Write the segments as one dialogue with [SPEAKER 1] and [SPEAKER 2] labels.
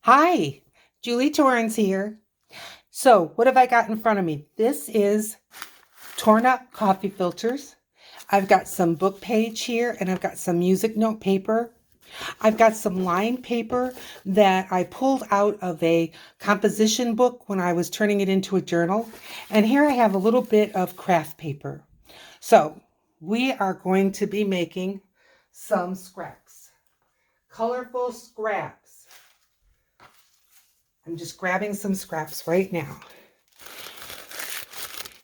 [SPEAKER 1] Hi, Julie Torrance here. So, what have I got in front of me? This is torn up coffee filters. I've got some book page here and I've got some music note paper. I've got some lined paper that I pulled out of a composition book when I was turning it into a journal. And here I have a little bit of craft paper. So, we are going to be making some scraps, colorful scraps. I'm just grabbing some scraps right now.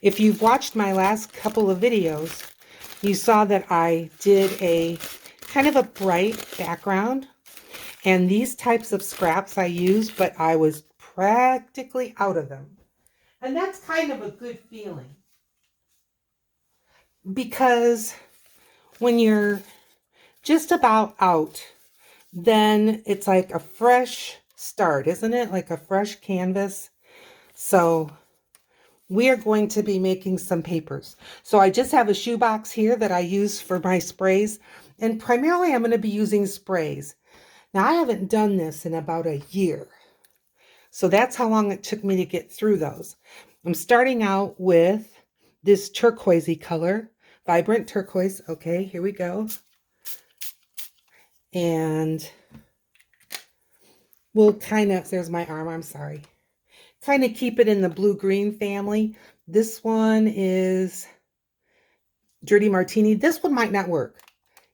[SPEAKER 1] If you've watched my last couple of videos, you saw that I did a kind of a bright background, and these types of scraps I used, but I was practically out of them. And that's kind of a good feeling because when you're just about out, then it's like a fresh start, isn't it? Like a fresh canvas. So we are going to be making some papers. So I just have a shoebox here that I use for my sprays, and primarily I'm going to be using sprays. Now I haven't done this in about a year, so that's how long it took me to get through those. I'm starting out with this turquoisey color, vibrant turquoise. Okay, here we go. And we'll kind of, there's my arm, I'm sorry. Kind of keep it in the blue-green family. This one is Dirty Martini. This one might not work.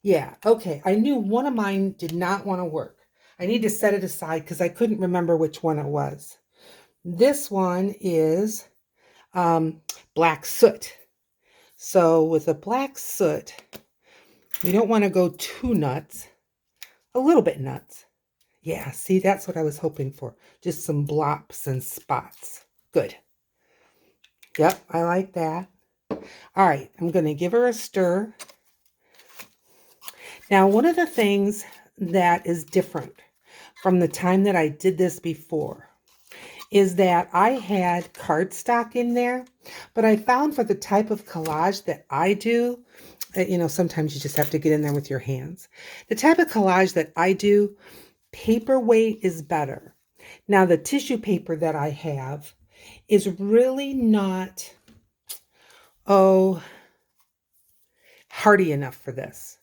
[SPEAKER 1] Yeah, okay. I knew one of mine did not want to work. I need to set it aside because I couldn't remember which one it was. This one is black soot. So with a black soot, we don't want to go too nuts. A little bit nuts. Yeah, see, that's what I was hoping for. Just some blops and spots. Good. Yep, I like that. All right, I'm going to give her a stir. Now, one of the things that is different from the time that I did this before is that I had cardstock in there, but I found for the type of collage that I do, sometimes you just have to get in there with your hands. The type of collage that I do, paperweight is better. Now, the tissue paper that I have is really not, hardy enough for this.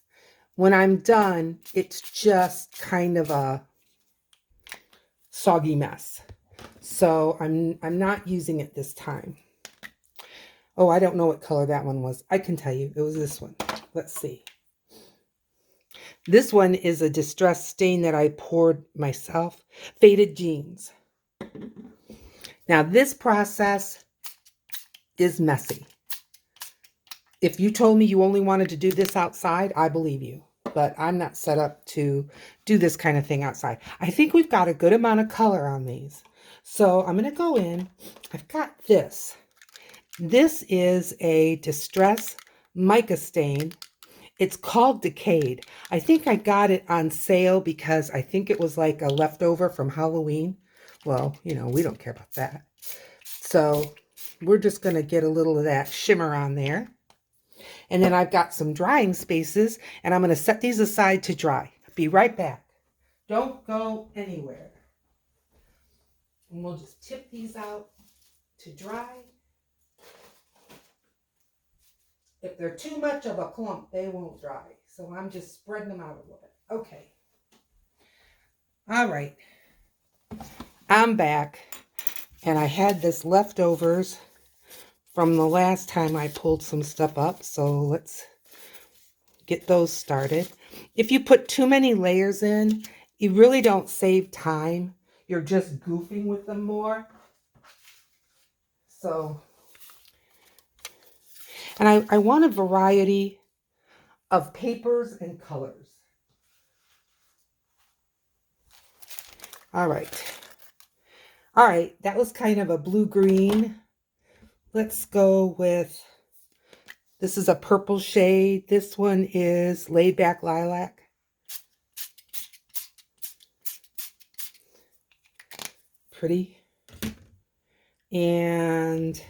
[SPEAKER 1] When I'm done, it's just kind of a soggy mess. So I'm not using it this time. Oh, I don't know what color that one was. I can tell you. It was this one. Let's see. This one is a distressed stain that I poured myself. Faded Jeans. Now, this process is messy. If you told me you only wanted to do this outside, I believe you. But I'm not set up to do this kind of thing outside. I think we've got a good amount of color on these. So I'm going to go in. I've got this. This is a Distress mica stain. It's called Decayed. I think I got it on sale because I think it was like a leftover from Halloween. Well, we don't care about that. So we're just going to get a little of that shimmer on there. And then I've got some drying spaces, and I'm going to set these aside to dry. Be right back. Don't go anywhere. And we'll just tip these out to dry. If they're too much of a clump, they won't dry. So I'm just spreading them out a little bit. Okay. All right. I'm back. And I had this leftovers from the last time I pulled some stuff up. So let's get those started. If you put too many layers in, you really don't save time. You're just goofing with them more. So, and I want a variety of papers and colors. All right. All right, that was kind of a blue-green. Let's go with, this is a purple shade. This one is Laid Back Lilac. Pretty. And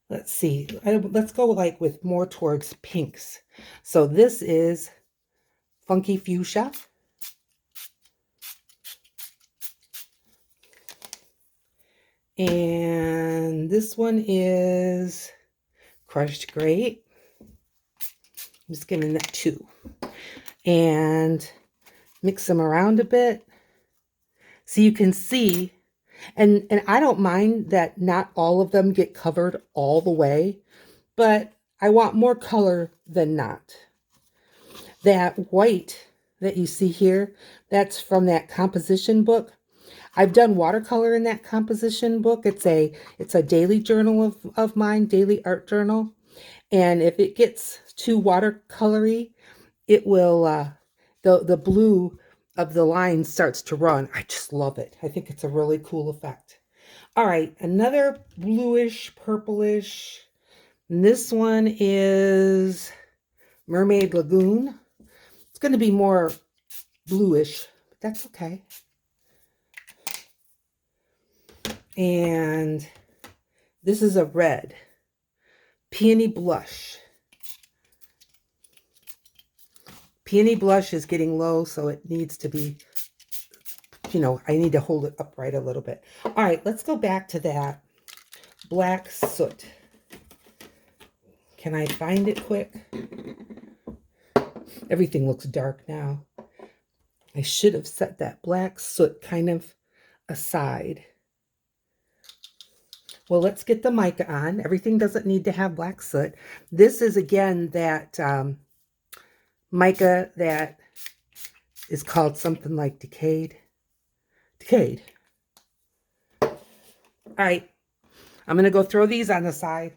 [SPEAKER 1] let's see, let's go like with more towards pinks. So this is Funky Fuchsia. And this one is crushed grape. I'm just giving that 2. And mix them around a bit. So you can see, and I don't mind that not all of them get covered all the way, but I want more color than not. That white that you see here, that's from that composition book. I've done watercolor in that composition book. It's a daily journal of mine, daily art journal. And if it gets too watercolory, it will, the blue of the line starts to run. I just love it. I think it's a really cool effect. All right, another bluish, purplish. And this one is Mermaid Lagoon. It's going to be more bluish, but that's okay. And this is a red, Peony Blush. Peony Blush is getting low, so it needs to be, I need to hold it upright a little bit. All right, let's go back to that black soot. Can I find it quick? Everything looks dark now. I should have set that black soot kind of aside. Well, let's get the mica on. Everything doesn't need to have black soot. This is, again, that mica that is called something like Decayed. All right, I'm going to go throw these on the side.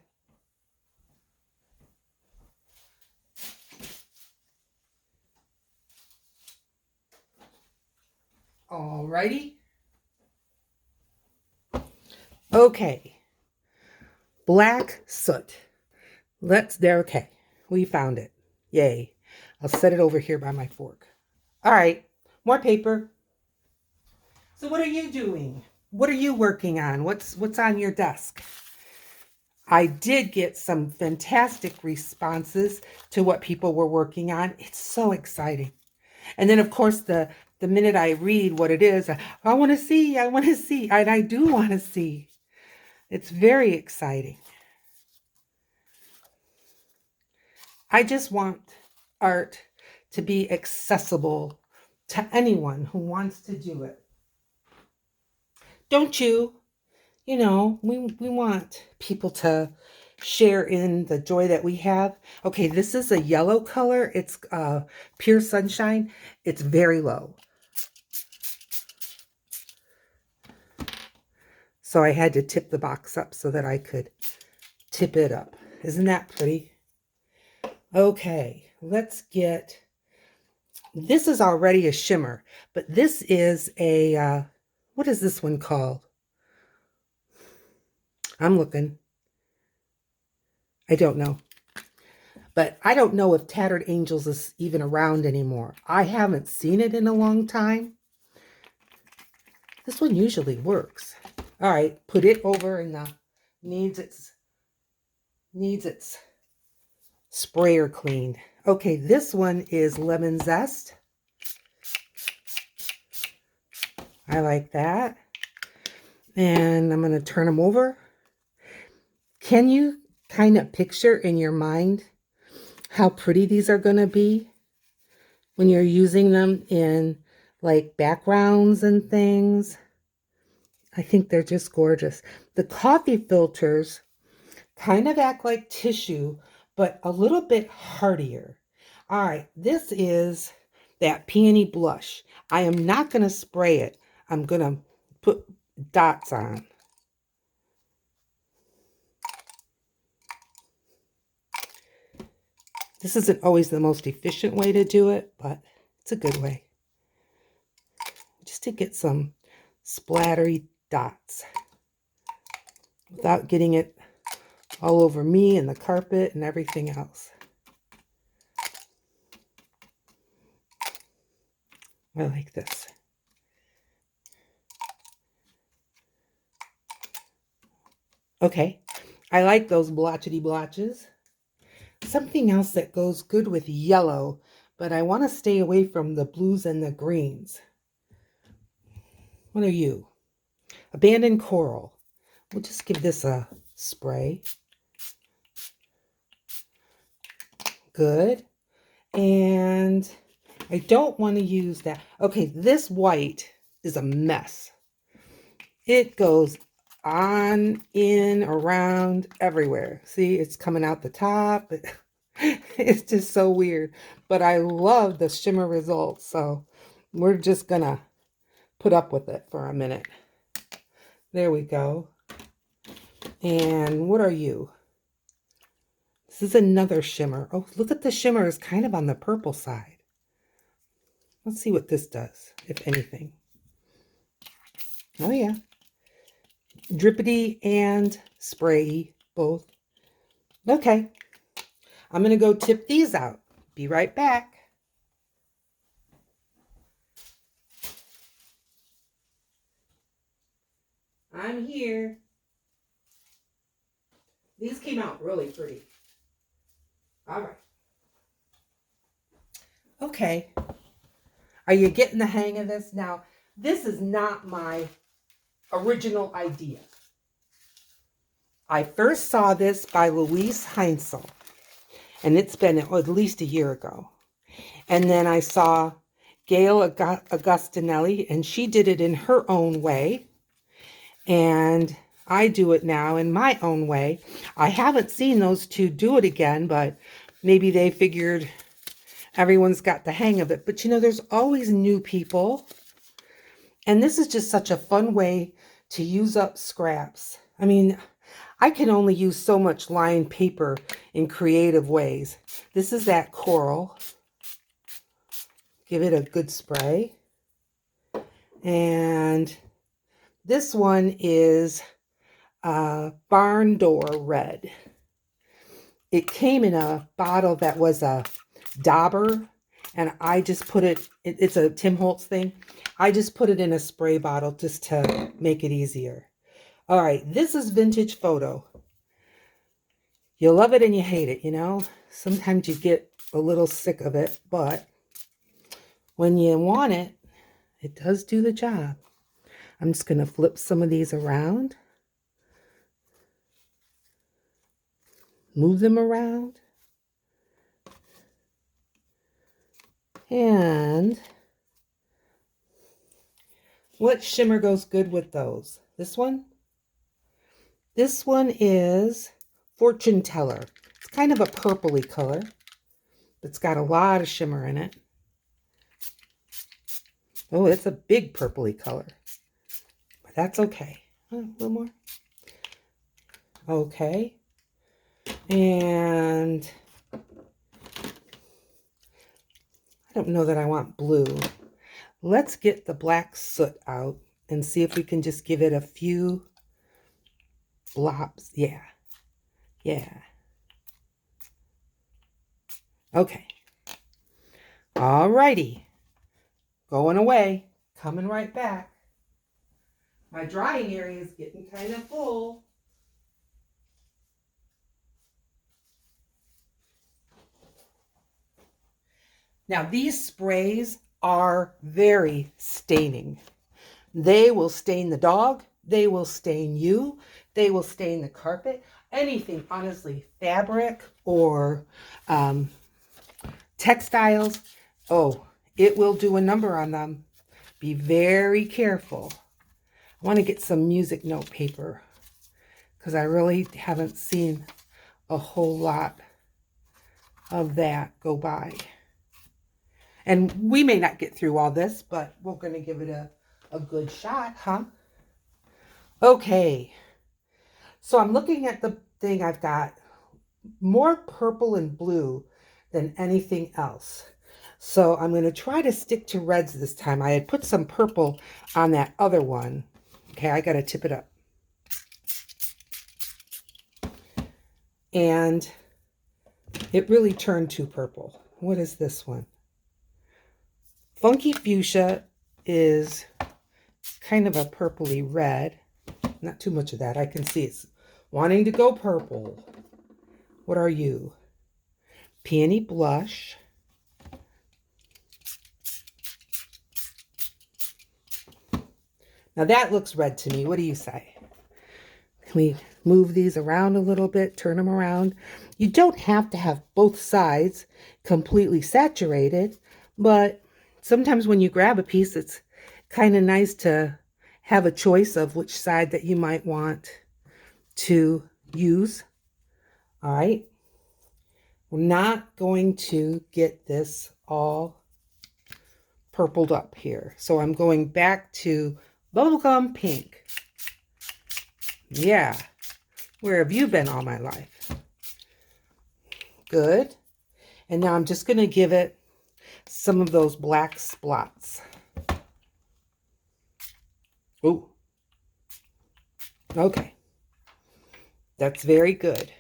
[SPEAKER 1] All righty. Okay. Black soot. Okay. We found it. Yay. I'll set it over here by my fork. All right. More paper. So what are you doing? What are you working on? What's on your desk? I did get some fantastic responses to what people were working on. It's so exciting. And then, of course, the minute I read what it is, I want to see, and I do want to see. It's very exciting. I just want art to be accessible to anyone who wants to do it. Don't you? We want people to share in the joy that we have. Okay, this is a yellow color. It's Pure Sunshine. It's very low. So I had to tip the box up so that I could tip it up. Isn't that pretty? Okay, let's get, this is already a shimmer, but this is a, what is this one called? I'm looking. I don't know. But I don't know if Tattered Angels is even around anymore. I haven't seen it in a long time. This one usually works. All right, put it over in the, needs its sprayer cleaned. Okay, this one is Lemon Zest. I like that. And I'm going to turn them over. Can you kind of picture in your mind how pretty these are going to be when you're using them in like backgrounds and things? I think they're just gorgeous. The coffee filters kind of act like tissue, but a little bit hardier. All right, this is that Peony Blush. I am not going to spray it. I'm going to put dots on. This isn't always the most efficient way to do it, but it's a good way. Just to get some splattery dots without getting it all over me and the carpet and everything else. I like this. Okay, I like those blotchety blotches. Something else that goes good with yellow, but I want to stay away from the blues and the greens. What are you? Abandoned Coral. We'll just give this a spray. Good. And I don't want to use that. Okay, this white is a mess. It goes on, in, around, everywhere. See, it's coming out the top. It's just so weird. But I love the shimmer results, so we're just gonna put up with it for a minute. There we go. And what are you? This is another shimmer. Oh, look at the shimmer. It's kind of on the purple side. Let's see what this does, if anything. Oh, yeah. Drippity and sprayy, both. Okay. I'm going to go tip these out. Be right back. I'm here. These came out really pretty. All right. Okay. Are you getting the hang of this? Now, this is not my original idea. I first saw this by Louise Heinzel, and it's been at least a year ago. And then I saw Gail Augustinelli, and she did it in her own way. And I do it now in my own way. I haven't seen those two do it again, but maybe they figured everyone's got the hang of it. But you know, there's always new people. And this is just such a fun way to use up scraps. I mean, I can only use so much lined paper in creative ways. This is that coral. Give it a good spray. And this one is Barn Door Red. It came in a bottle that was a dauber, and I just put it, it's a Tim Holtz thing. I just put it in a spray bottle just to make it easier. All right, this is Vintage Photo. You love it and you hate it, you know. Sometimes you get a little sick of it, but when you want it, it does do the job. I'm just going to flip some of these around. Move them around. And what shimmer goes good with those? This one? This one is Fortune Teller. It's kind of a purpley color. It's got a lot of shimmer in it. Oh, it's a big purpley color. But that's okay. Oh, a little more. Okay. And I don't know that I want blue. Let's get the black soot out and see if we can just give it a few blobs. Yeah. Yeah. Okay. Alrighty. Going away. Coming right back. My drying area is getting kind of full. Now, these sprays are very staining. They will stain the dog. They will stain you. They will stain the carpet. Anything, honestly, fabric or textiles. Oh, it will do a number on them. Be very careful. I want to get some music note paper because I really haven't seen a whole lot of that go by. And we may not get through all this, but we're going to give it a good shot, huh? Okay. So I'm looking at the thing. I've got more purple and blue than anything else. So I'm going to try to stick to reds this time. I had put some purple on that other one. Okay, I got to tip it up. And it really turned to purple. What is this one? Funky Fuchsia is kind of a purpley red. Not too much of that. I can see it's wanting to go purple. What are you? Peony Blush. Now that looks red to me. What do you say? We move these around a little bit, turn them around. You don't have to have both sides completely saturated, but sometimes when you grab a piece, it's kind of nice to have a choice of which side that you might want to use. All right. We're not going to get this all purpled up here. So I'm going back to bubblegum pink. Yeah. Where have you been all my life? Good. And now I'm just going to give it some of those black splots. Ooh. Okay. That's very good.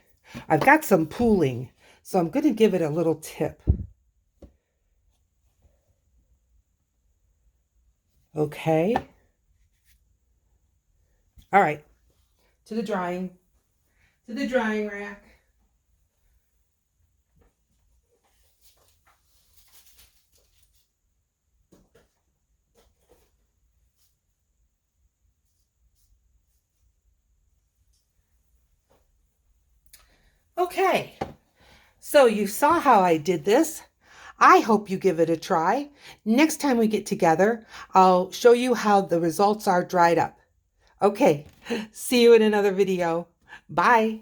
[SPEAKER 1] I've got some pooling, so I'm going to give it a little tip. Okay. All right. To the drying rack. Okay. So you saw how I did this. I hope you give it a try. Next time we get together, I'll show you how the results are dried up. Okay, see you in another video. Bye.